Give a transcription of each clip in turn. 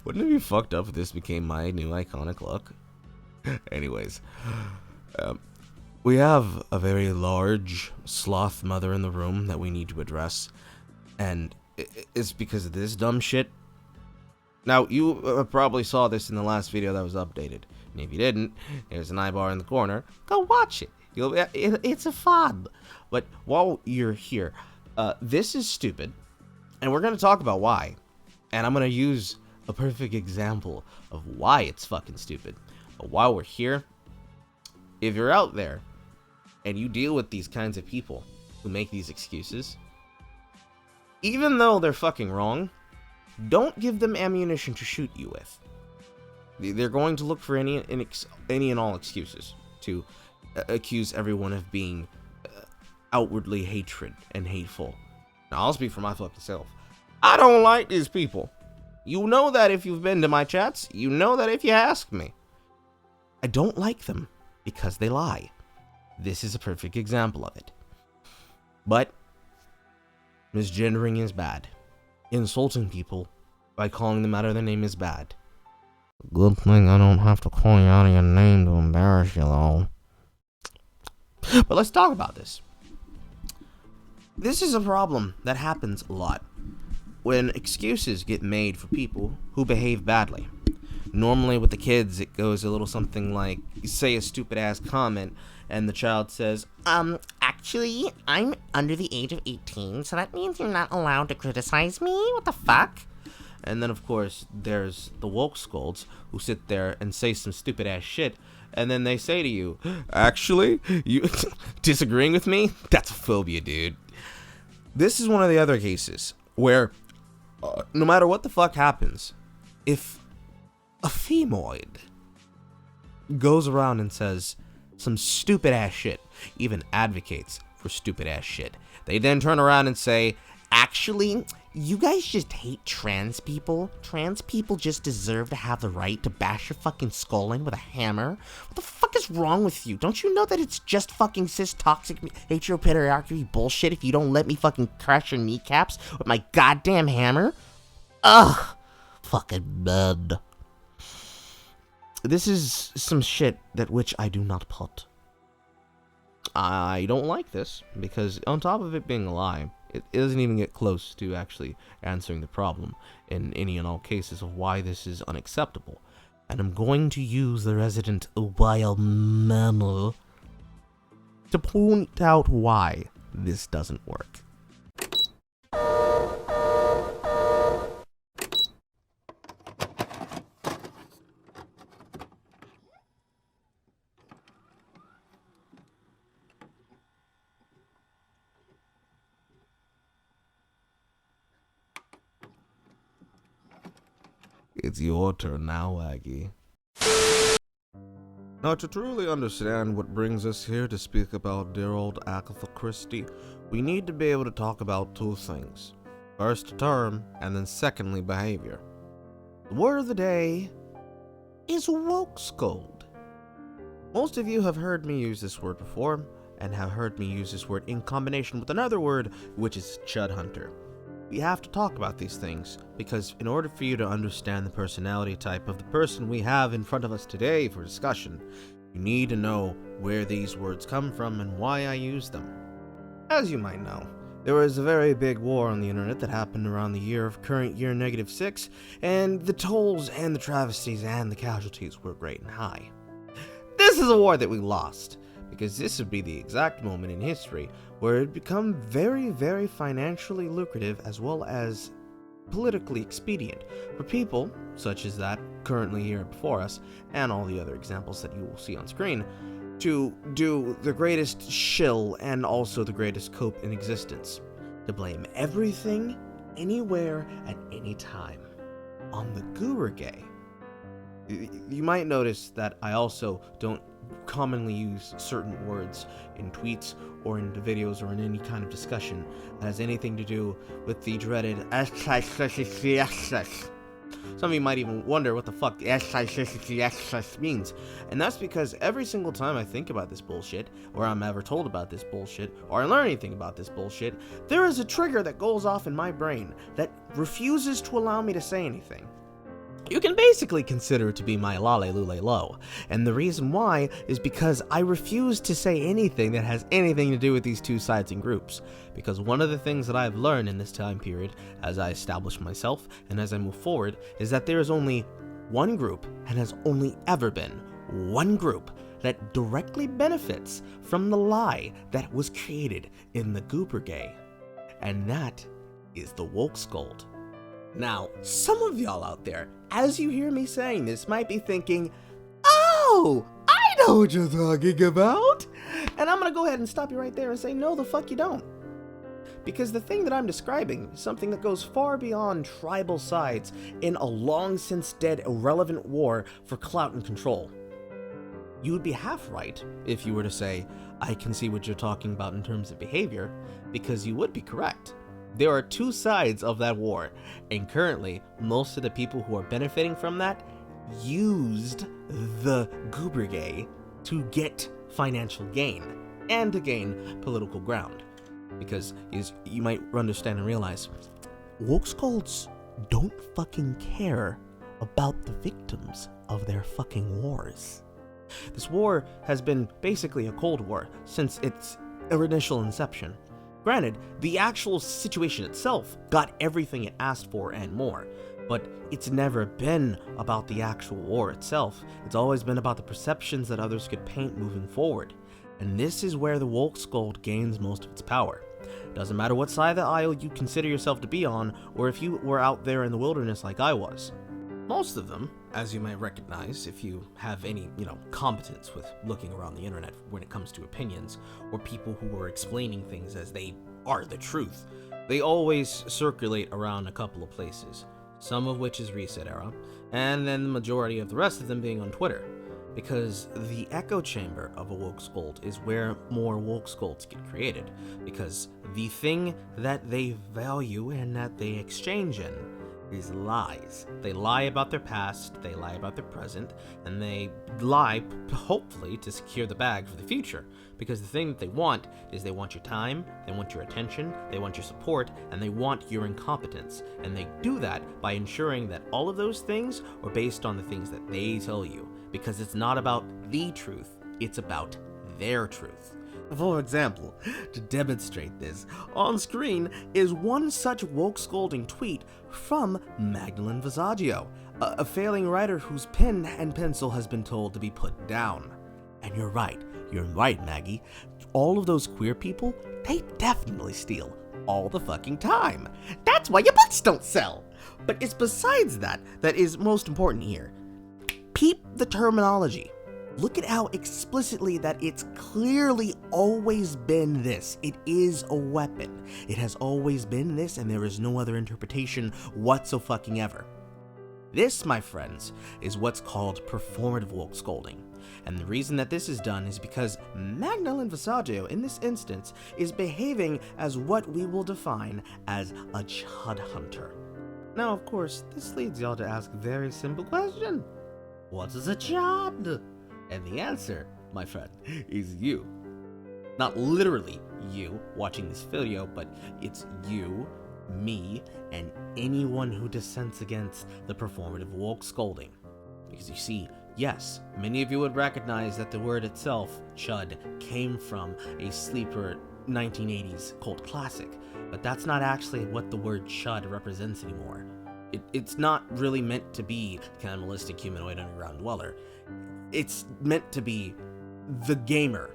Wouldn't it be fucked up if this became my new iconic look? Anyways, we have a very large sloth mother in the room that we need to address, and it's because of this dumb shit. Now, you probably saw this in the last video that was updated, and if you didn't, there's an eyebar in the corner. Go watch it. It's a fun. But while you're here, this is stupid, and we're going to talk about why. And I'm going to use a perfect example of why it's fucking stupid. But while we're here, if you're out there and you deal with these kinds of people who make these excuses, even though they're fucking wrong, don't give them ammunition to shoot you with. They're going to look for any and all excuses to accuse everyone of being outwardly hatred and hateful. Now, I'll speak for my fucking self. I don't like these people. You know that if you've been to my chats. You know that if you ask me. I don't like them because they lie. This is a perfect example of it. But misgendering is bad. Insulting people by calling them out of their name is bad. Good thing I don't have to call you out of your name to embarrass you, though. But let's talk about this. This is a problem that happens a lot when excuses get made for people who behave badly. Normally with the kids, it goes a little something like, you say a stupid ass comment, and the child says, actually, I'm under the age of 18, so that means you're not allowed to criticize me? What the fuck? And then, of course, there's the Wokescolds who sit there and say some stupid ass shit, and then they say to you, actually, you disagreeing with me? That's a phobia, dude. This is one of the other cases where no matter what the fuck happens, if a femoid goes around and says some stupid ass shit, even advocates for stupid ass shit, they then turn around and say, actually, you guys just hate trans people. Trans people just deserve to have the right to bash your fucking skull in with a hammer. What the fuck is wrong with you? Don't you know that it's just fucking cis toxic heteropatriarchy bullshit if you don't let me fucking crush your kneecaps with my goddamn hammer? Ugh. Fucking men. This is some shit that which I do not put. I don't like this because on top of it being a lie, it doesn't even get close to actually answering the problem in any and all cases of why this is unacceptable. And I'm going to use the resident wild mammal to point out why this doesn't work. It's your turn now, Aggie. Now, to truly understand what brings us here to speak about dear old Agatha Christie, we need to be able to talk about two things. First, term, and then secondly, behavior. The word of the day is Wokescold. Most of you have heard me use this word before, and have heard me use this word in combination with another word, which is Chud Hunter. We have to talk about these things, because in order for you to understand the personality type of the person we have in front of us today for discussion, you need to know where these words come from and why I use them. As you might know, there was a very big war on the internet that happened around the year of current year -6, and the tolls and the travesties and the casualties were great and high. This is a war that we lost, because this would be the exact moment in history where it would become very, very financially lucrative as well as politically expedient for people, such as that currently here before us, and all the other examples that you will see on screen, to do the greatest shill and also the greatest cope in existence, to blame everything, anywhere, at any time, on the Gurugay. You might notice that I also don't commonly use certain words in tweets or in the videos or in any kind of discussion that has anything to do with the dreaded Some of you might even wonder what the fuck means. And that's because every single time I think about this bullshit, or I'm ever told about this bullshit, or I learn anything about this bullshit, there is a trigger that goes off in my brain that refuses to allow me to say anything. You can basically consider it to be my lale lule lo, and the reason why is because I refuse to say anything that has anything to do with these two sides and groups, because one of the things that I've learned in this time period, as I establish myself and as I move forward, is that there is only one group, and has only ever been one group, that directly benefits from the lie that was created in the Goober Gay, and that is the Wokescold. Now, some of y'all out there, as you hear me saying this, might be thinking, oh, I know what you're talking about. And I'm going to go ahead and stop you right there and say, no, the fuck you don't. Because the thing that I'm describing is something that goes far beyond tribal sides in a long since dead irrelevant war for clout and control. You would be half right if you were to say, I can see what you're talking about in terms of behavior, because you would be correct. There are two sides of that war, and currently, most of the people who are benefiting from that used the Goober Gay to get financial gain, and to gain political ground. Because, as you might understand and realize, Wokescolds don't fucking care about the victims of their fucking wars. This war has been basically a Cold War since its initial inception. Granted, the actual situation itself got everything it asked for and more, but it's never been about the actual war itself. It's always been about the perceptions that others could paint moving forward. And this is where the Wokescold gains most of its power. Doesn't matter what side of the aisle you consider yourself to be on, or if you were out there in the wilderness like I was. Most of them, as you might recognize if you have any, competence with looking around the internet when it comes to opinions, or people who are explaining things as they are the truth, they always circulate around a couple of places, some of which is Reset Era, and then the majority of the rest of them being on Twitter, because the echo chamber of a Wokescold is where more Wokescolds get created, because the thing that they value and that they exchange in is lies. They lie about their past, they lie about their present, and they lie, hopefully, to secure the bag for the future. Because the thing that they want is they want your time, they want your attention, they want your support, and they want your incompetence. And they do that by ensuring that all of those things are based on the things that they tell you. Because it's not about the truth, it's about their truth. For example, to demonstrate this, on screen is one such woke-scolding tweet from Magdalene Visaggio, a failing writer whose pen and pencil has been told to be put down. And you're right, Maggie. All of those queer people, they definitely steal all the fucking time. That's why your books don't sell. But it's besides that is most important here. Peep the terminology. Look at how explicitly that it's clearly always been this. It is a weapon. It has always been this, and there is no other interpretation whatsoever. This, my friends, is what's called performative Wokescolding. And the reason that this is done is because Magdalene Visaggio, in this instance, is behaving as what we will define as a chud hunter. Now, of course, this leads y'all to ask a very simple question. What is a chud? And the answer, my friend, is you. Not literally you watching this video, but it's you, me, and anyone who dissents against the performative Wokescolding. Because you see, yes, many of you would recognize that the word itself, chud, came from a sleeper 1980s cult classic, but that's not actually what the word chud represents anymore. It's not really meant to be cannibalistic humanoid underground dweller. It's meant to be the gamer,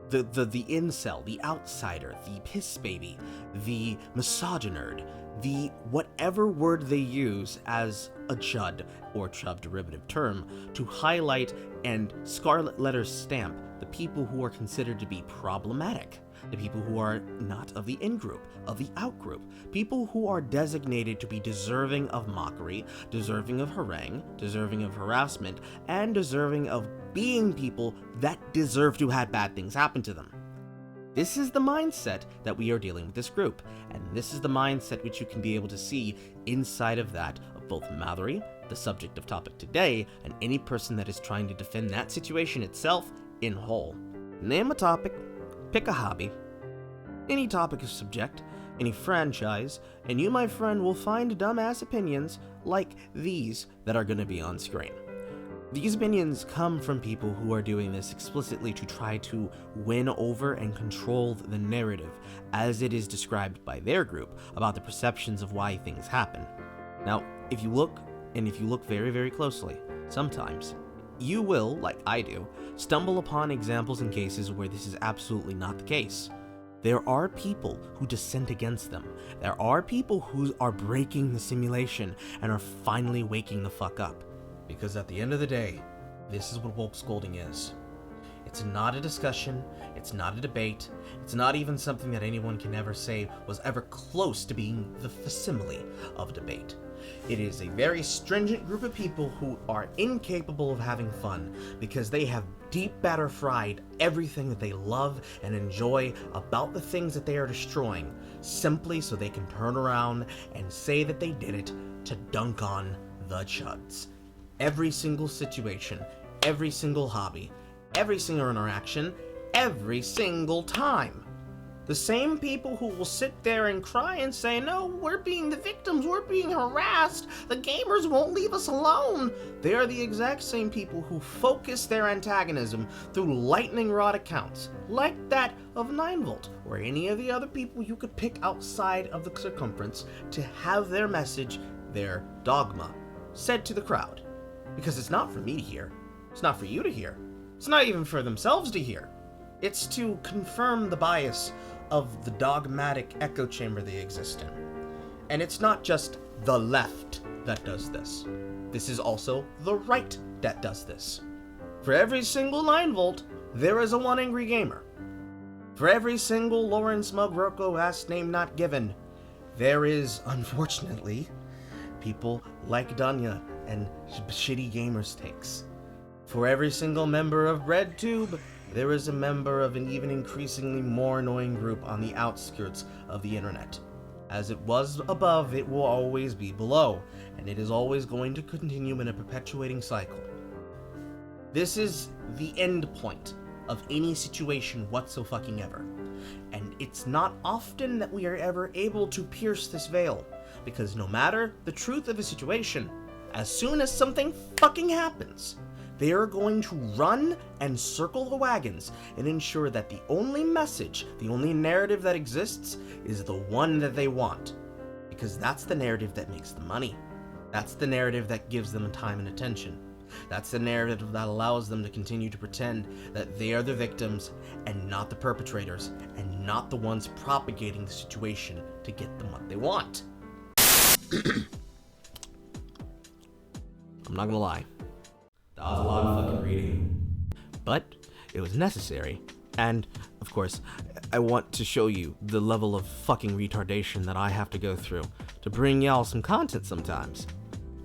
the incel, the outsider, the piss baby, the misogynerd, the whatever word they use as a chud or chub derivative term to highlight and scarlet letters stamp the people who are considered to be problematic, the people who are not of the in-group, of the out-group, people who are designated to be deserving of mockery, deserving of harangue, deserving of harassment, and deserving of being people that deserve to have bad things happen to them. This is the mindset that we are dealing with this group, and this is the mindset which you can be able to see inside of that of both Mallory, the subject of topic today, and any person that is trying to defend that situation itself in whole. Name a topic, pick a hobby. Any topic is subject, any franchise, and you, my friend, will find dumbass opinions like these that are going to be on screen. These opinions come from people who are doing this explicitly to try to win over and control the narrative as it is described by their group about the perceptions of why things happen. Now, if you look very, very closely, sometimes you will, like I do, stumble upon examples and cases where this is absolutely not the case. There are people who dissent against them. There are people who are breaking the simulation and are finally waking the fuck up. Because at the end of the day, this is what Wokescolding is. It's not a discussion, it's not a debate, it's not even something that anyone can ever say was ever close to being the facsimile of debate. It is a very stringent group of people who are incapable of having fun because they have deep batter fried everything that they love and enjoy about the things that they are destroying, simply so they can turn around and say that they did it to dunk on the chuds. Every single situation, every single hobby, every single interaction, every single time. The same people who will sit there and cry and say, no, we're being the victims, we're being harassed, the gamers won't leave us alone. They are the exact same people who focus their antagonism through lightning rod accounts, like that of 9volt, or any of the other people you could pick outside of the circumference to have their message, their dogma, said to the crowd. Because it's not for me to hear, it's not for you to hear, it's not even for themselves to hear. It's to confirm the bias of the dogmatic echo chamber they exist in. And it's not just the left that does this. This is also the right that does this. For every single 9volt, there is a one angry gamer. For every single Lauren Smug Rocco last name not given, there is, unfortunately, people like Dunya and shitty gamers takes. For every single member of RedTube, there is a member of an even increasingly more annoying group on the outskirts of the internet. As it was above, it will always be below, and it is always going to continue in a perpetuating cycle. This is the end point of any situation whatsoever. And it's not often that we are ever able to pierce this veil, because no matter the truth of a situation, as soon as something fucking happens, they are going to run and circle the wagons and ensure that the only message, the only narrative that exists is the one that they want. Because that's the narrative that makes them money. That's the narrative that gives them time and attention. That's the narrative that allows them to continue to pretend that they are the victims and not the perpetrators and not the ones propagating the situation to get them what they want. I'm not gonna lie. That was a lot of fucking reading. But it was necessary. And, of course, I want to show you the level of fucking retardation that I have to go through to bring y'all some content sometimes.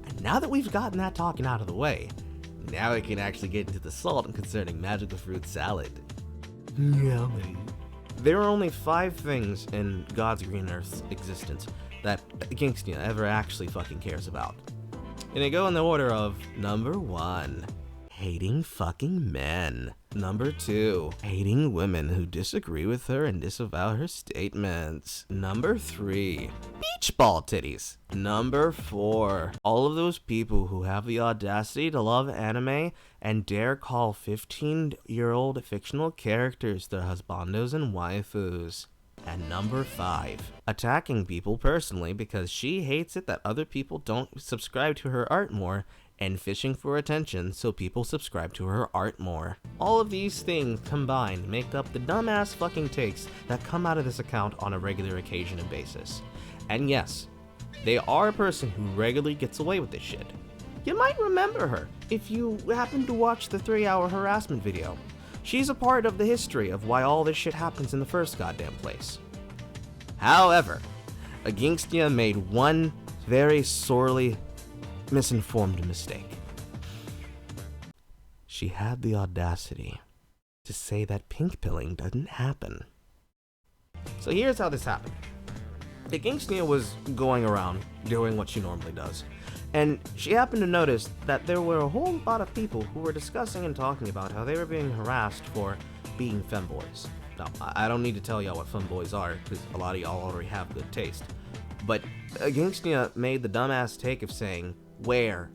And now that we've gotten that talking out of the way, now we can actually get into the salt concerning magical fruit salad. Yummy. There are only 5 things in God's green earth's existence that Aghinya ever actually fucking cares about. And they go in the order of number 1, hating fucking men. Number 2, hating women who disagree with her and disavow her statements. Number 3, beach ball titties. Number 4, all of those people who have the audacity to love anime and dare call 15-year-old fictional characters their husbandos and waifus. And number 5, attacking people personally because she hates it that other people don't subscribe to her art more, and fishing for attention so people subscribe to her art more. All of these things combined make up the dumbass fucking takes that come out of this account on a regular occasion and basis. And yes, they are a person who regularly gets away with this shit. You might remember her if you happen to watch the 3-hour harassment video. She's a part of the history of why all this shit happens in the first goddamn place. However, Aghinya made one very sorely misinformed mistake. She had the audacity to say that pink pilling doesn't happen. So here's how this happened. Aghinya was going around doing what she normally does, And she happened to notice that there were a whole lot of people who were discussing and talking about how they were being harassed for being femboys. Now, I don't need to tell y'all what femboys are, because a lot of y'all already have good taste. But Agingstnia made the dumbass take of saying, Where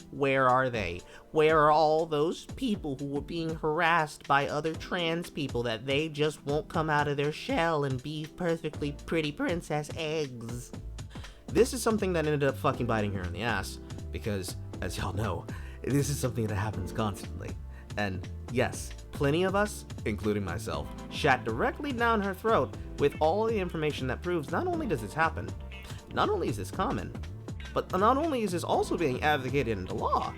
are they? Where are all those people who were being harassed by other trans people that they just won't come out of their shell and be perfectly pretty princess eggs? This is something that ended up fucking biting her in the ass, because, as y'all know, this is something that happens constantly. And yes, plenty of us, including myself, shat directly down her throat with all the information that proves not only does this happen, not only is this common, but not only is this also being advocated into law,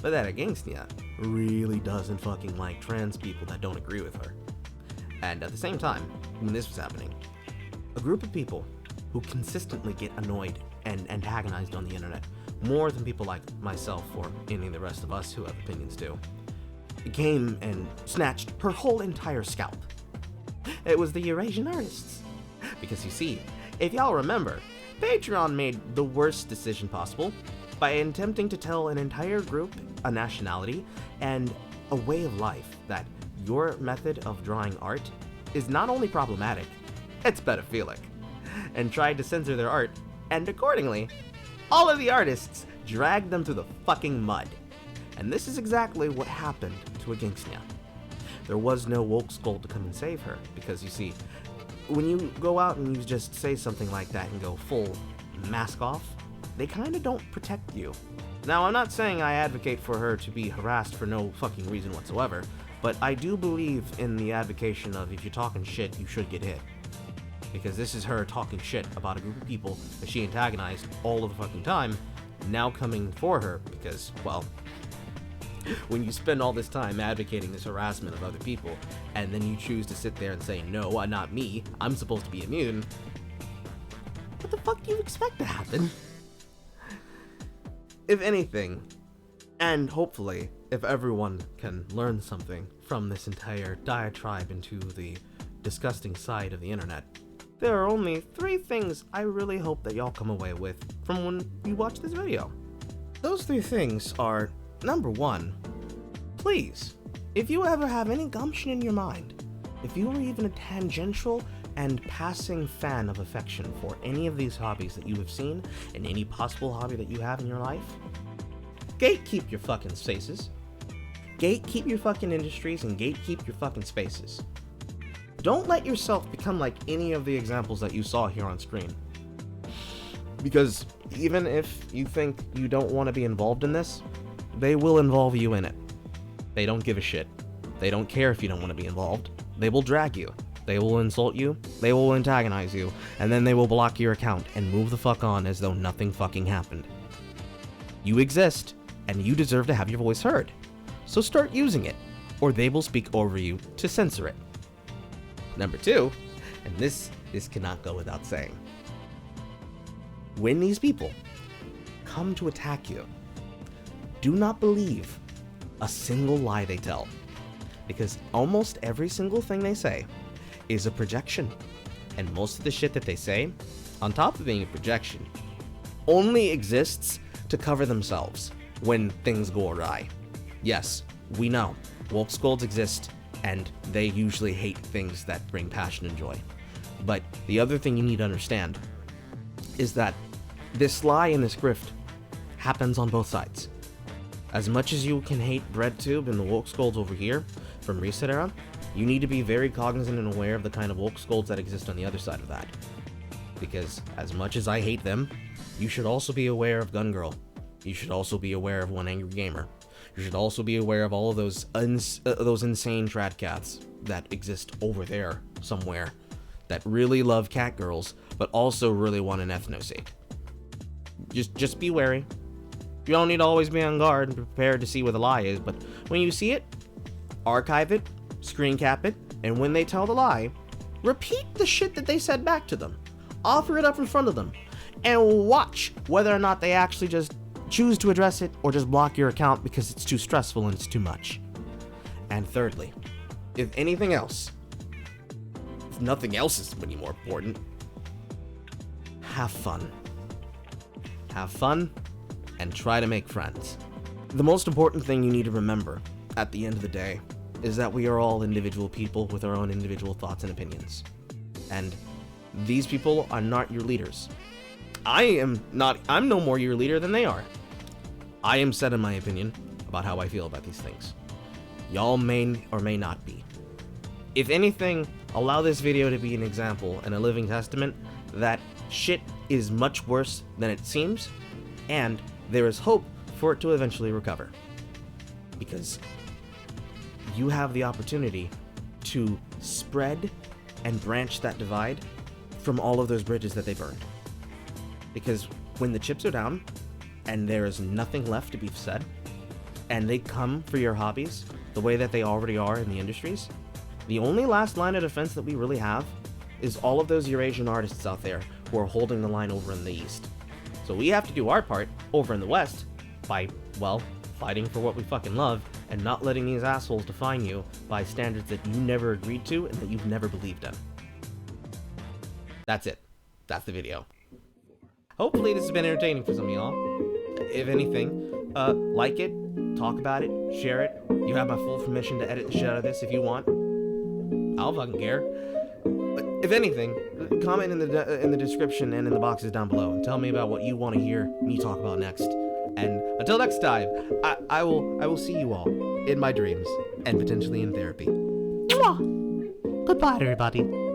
but that Agingstnia really doesn't fucking like trans people that don't agree with her. And at the same time, when this was happening, a group of people who consistently get annoyed and antagonized on the internet, more than people like myself or any of the rest of us who have opinions too, came and snatched her whole entire scalp. It was the Eurasian artists. Because you see, if y'all remember, Patreon made the worst decision possible by attempting to tell an entire group, a nationality, and a way of life that your method of drawing art is not only problematic, it's pedophilic, and tried to censor their art, and accordingly, all of the artists dragged them through the fucking mud. And this is exactly what happened to Agingstnia. There was no Wokescold to come and save her, because you see, when you go out and you just say something like that and go full mask off, they kinda don't protect you. Now, I'm not saying I advocate for her to be harassed for no fucking reason whatsoever, but I do believe in the advocation of if you're talking shit, you should get hit. Because this is her talking shit about a group of people that she antagonized all of the fucking time, now coming for her because, well, when you spend all this time advocating this harassment of other people, and then you choose to sit there and say, no, not me, I'm supposed to be immune, what the fuck do you expect to happen? If anything, and hopefully, if everyone can learn something from this entire diatribe into the disgusting side of the internet, there are only 3 things I really hope that y'all come away with from when you watch this video. Those 3 things are, number 1, please, if you ever have any gumption in your mind, if you are even a tangential and passing fan of affection for any of these hobbies that you have seen, and any possible hobby that you have in your life, gatekeep your fucking spaces, gatekeep your fucking industries, and gatekeep your fucking spaces. Don't let yourself become like any of the examples that you saw here on screen. Because even if you think you don't want to be involved in this, they will involve you in it. They don't give a shit. They don't care if you don't want to be involved. They will drag you. They will insult you. They will antagonize you. And then they will block your account and move the fuck on as though nothing fucking happened. You exist, and you deserve to have your voice heard. So start using it, or they will speak over you to censor it. Number 2, and this cannot go without saying. When these people come to attack you, do not believe a single lie they tell, because almost every single thing they say is a projection, and most of the shit that they say, on top of being a projection, only exists to cover themselves when things go awry. Yes, we know, Wokescolds exist, and they usually hate things that bring passion and joy. But the other thing you need to understand is that this lie and this grift happens on both sides. As much as you can hate BreadTube and the Wokescolds over here from Reset Era, you need to be very cognizant and aware of the kind of Wokescolds that exist on the other side of that. Because as much as I hate them, you should also be aware of Gun Girl. You should also be aware of One Angry Gamer. You should also be aware of all of those insane trad cats that exist over there somewhere that really love cat girls, but also really want an ethnosate. Just be wary. You don't need to always be on guard and prepared to see what the lie is, but when you see it, archive it, screen cap it, and when they tell the lie, repeat the shit that they said back to them. Offer it up in front of them, and watch whether or not they actually just choose to address it or just block your account because it's too stressful and it's too much. And thirdly, if anything else, if nothing else is any more important, have fun. Have fun, and try to make friends. The most important thing you need to remember at the end of the day is that we are all individual people with our own individual thoughts and opinions. And these people are not your leaders. I'm no more your leader than they are. I am set in my opinion about how I feel about these things. Y'all may or may not be. If anything, allow this video to be an example and a living testament that shit is much worse than it seems, and there is hope for it to eventually recover. Because you have the opportunity to spread and branch that divide from all of those bridges that they burned. Because when the chips are down and there is nothing left to be said, and they come for your hobbies the way that they already are in the industries, the only last line of defense that we really have is all of those Eurasian artists out there who are holding the line over in the East. So we have to do our part over in the West by, well, fighting for what we fucking love and not letting these assholes define you by standards that you never agreed to and that you've never believed in. That's it. That's the video. Hopefully this has been entertaining for some of y'all. If anything, like it, talk about it, share it. You have my full permission to edit the shit out of this if you want. I don't fucking care. But if anything, comment in the description and in the boxes down below and tell me about what you want to hear me talk about next. And until next time, I will see you all in my dreams and potentially in therapy. Goodbye, everybody.